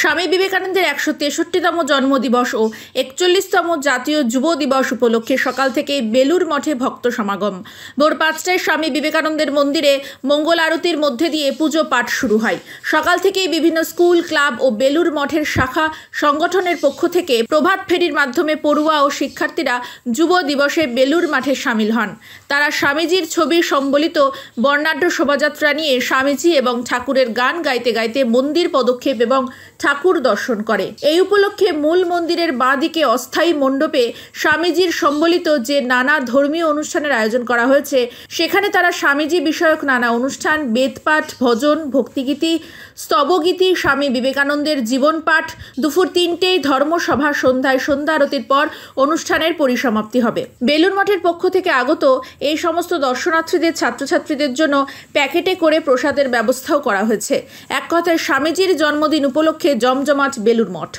স্বামী বিবেকানন্দের ১৬৩তম জন্মদিবস ও ৪১তম জাতীয় যুব দিবস উপলক্ষে সকাল থেকেই বেলুর মঠে ভক্ত সমাগম। ভোর ৫টায় স্বামী বিবেকানন্দের মন্দিরে মঙ্গল আরতির মধ্যে দিয়ে পুজো পাঠ শুরু হয়। সকাল থেকেই বিভিন্ন স্কুল, ক্লাব ও বেলুর মঠের শাখা সংগঠনের পক্ষ থেকে প্রভাত ফেরির মাধ্যমে পড়ুয়া ও শিক্ষার্থীরা যুব দিবসে বেলুর মাঠে সামিল হন। তারা স্বামীজির ছবি সম্বলিত বর্ণাঢ্য শোভাযাত্রা নিয়ে স্বামীজি এবং ঠাকুরের গান গাইতে গাইতে মন্দির পদক্ষেপ এবং ঠাকুর দর্শন করে। এই উপলক্ষে মূল মন্দিরের বাঁ দিকে অস্থায়ী মণ্ডপে স্বামীজির সম্বলিত যে নানা ধর্মীয় অনুষ্ঠানের আয়োজন করা হয়েছে, সেখানে তারা স্বামীজি বিষয়ক নানা অনুষ্ঠান, বেদপাঠ, ভজন, ভক্তিগীতি, স্তবগীতি, স্বামী বিবেকানন্দের জীবন পাঠ, দুপুর ৩টেয় ধর্মসভা, সন্ধ্যায় সন্ধ্যা আরতির পর অনুষ্ঠানের পরিসমাপ্তি হবে। বেলুর মঠের পক্ষ থেকে আগত এই সমস্ত দর্শনার্থীদের, ছাত্রছাত্রীদের জন্য প্যাকেটে করে প্রসাদের ব্যবস্থাও করা হয়েছে। এক কথায় স্বামীজির জন্মদিন উপলক্ষে জমজমাট বেলুর মঠ।